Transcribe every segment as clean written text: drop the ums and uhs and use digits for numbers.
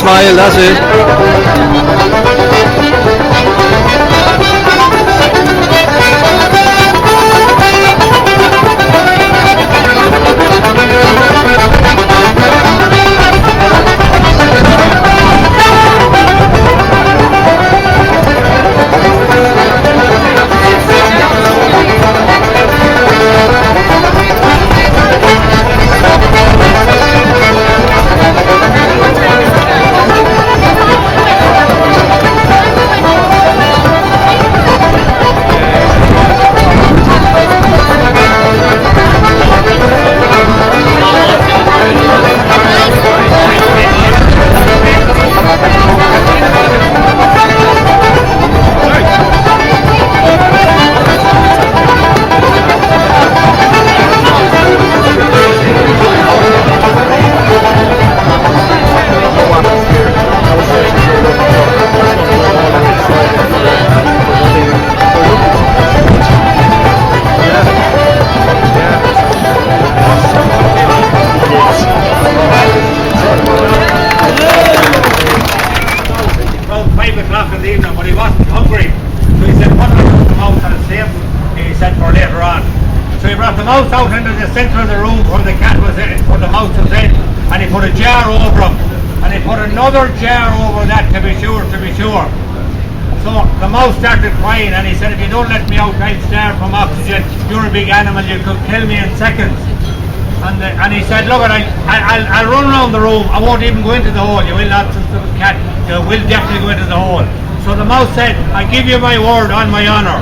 smile, that's it. Mouse out into the centre of the room where the cat was in, where the mouse was in, and he put a jar over him, and he put another jar over that to be sure. So the mouse started crying, and he said, if you don't let me out, I'll starve from oxygen. You're a big animal, you could kill me in seconds. And he said, look, I'll run around the room, I won't even go into the hole. You will not, the cat, you will definitely go into the hole. So the mouse said, I give you my word on my honour.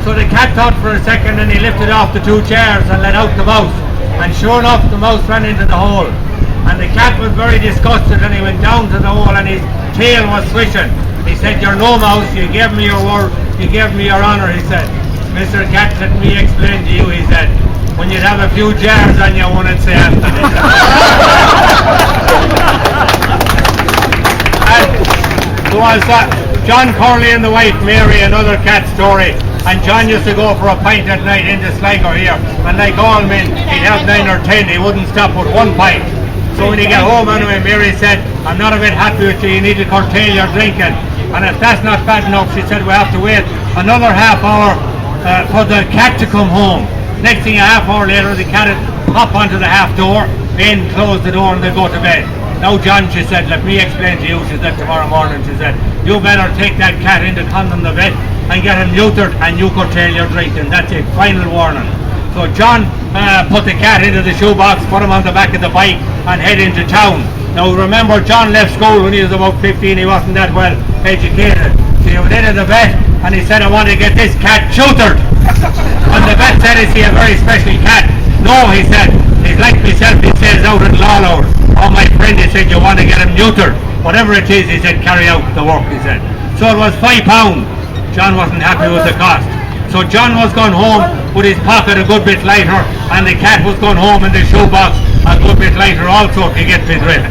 So the cat thought for a second, and he lifted off the two chairs and let out the mouse. And sure enough, the mouse ran into the hole. And the cat was very disgusted, and he went down to the hole, and his tail was swishing. He said, you're no mouse, you gave me your word, you gave me your honour, he said. Mr. Cat, let me explain to you, he said, when you'd have a few jars on you, wouldn't say anything. And so was that John Curley and the wife Mary, another cat story. And John used to go for a pint at night into Sligo here, and like all men, he'd have 9 or 10, he wouldn't stop with one pint. So when he got home anyway, Mary said, I'm not a bit happy with you, you need to curtail your drinking. And if that's not bad enough, she said, we have to wait another half hour for the cat to come home. Next thing, a half hour later, the cat would hop onto the half door, then close the door and they'd go to bed. Now John, she said, let me explain to you, she said, tomorrow morning, she said, you better take that cat into Condon the vet and get him neutered, and you curtail your drinking. That's it, final warning. So John put the cat into the shoebox, put him on the back of the bike and head into town. Now remember, John left school when he was about 15, he wasn't that well educated. So he went into the vet and he said, I want to get this cat neutered. And the vet said, is he a very special cat? No, he said, he's like myself, he says out at law hours. Oh my friend, he said, you want to get him neutered. Whatever it is, he said, carry out the work, he said. So it was £5. John wasn't happy with the cost. So John was going home with his pocket a good bit lighter, and the cat was going home in the shoebox a good bit lighter also to get the drill.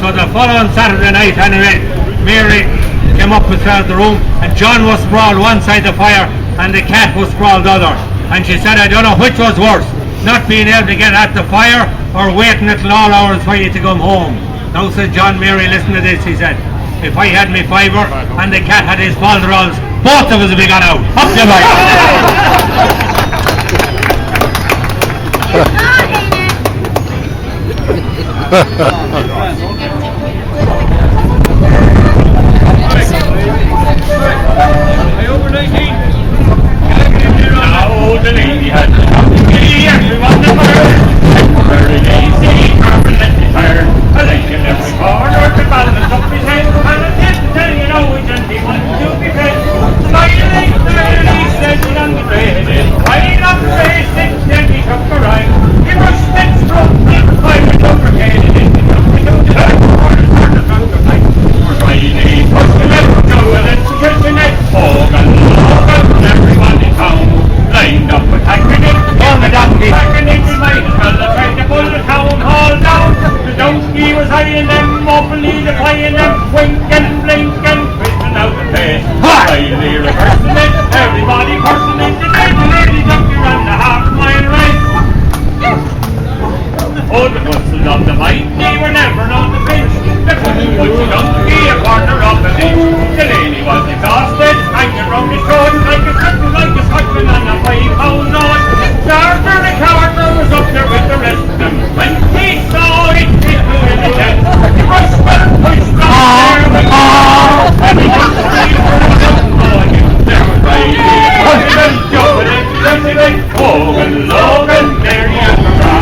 So the following Saturday night anyway, Mary came up beside the room, and John was sprawled one side of the fire and the cat was sprawled the other. And she said, I don't know which was worse, not being able to get at the fire or waiting at all hours for you to come home. Now said John, Mary, listen to this, he said, if I had my fiver and the cat had his falderalls, both of us would be gone out. Up the bike. Over 19. Now the lady had the he actually won the fire. Very easy, carpet let me fire. I like him every corner to balance up his head. And I didn't tell you know he didn't want to be fed. Smiling, he said on the rail. Right on the race, then he took a ride. He rushed and struck him, I went over head. And he took me to the back corner, started on the fight. Riley pushed the left go and then kissing it. And everyone in town lined up attacking it. On the donkey, attacking it, he might as well have tried to pull the town hall down. The donkey was eyeing them, openly defying them, winking, blinking, twisting out the face. Riley reversing it, everybody cursing it, the lady donkey ran the half-mile race. Oh, the bustled of the mighty were never known to flinch. They couldn't put the donkey a quarter of an inch. The lady was exhausted, hanging round his throat like a Scotchman on a 5-pound note. Starter the carter was up there with the rest of them. When he saw it, he flew in the chest. He rushed and pushed down there with and he just screamed for a mountain boy. There was Riley, and jumping and jumping and Hogan, Logan, there he is the bra.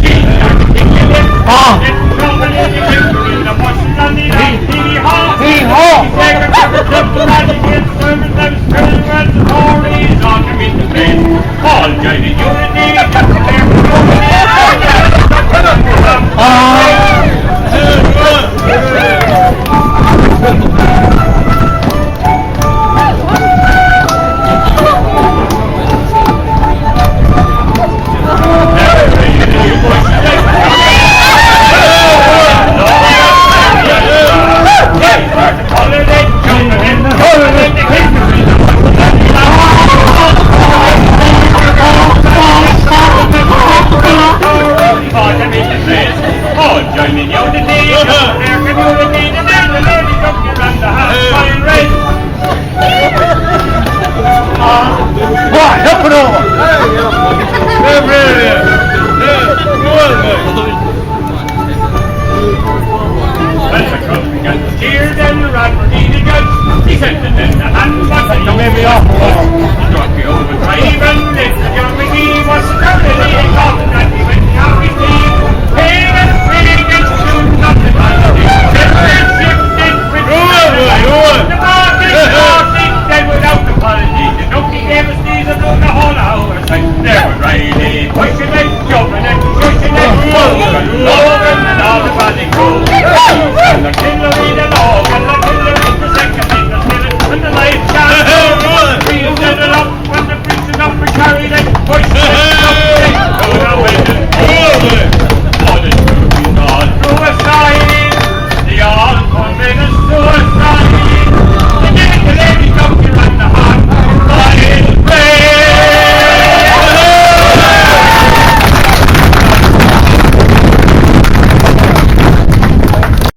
He started kicking it, getting trouble in the timber in the bushes and the hee-haw. Hee-haw! He said, "Remember, jumping and he gets serving them spilling and the Tories on him in the face. All joining unity, just there for nobody. Joining unity, their community, and then the lady comes around the house fine red. Right, up and over.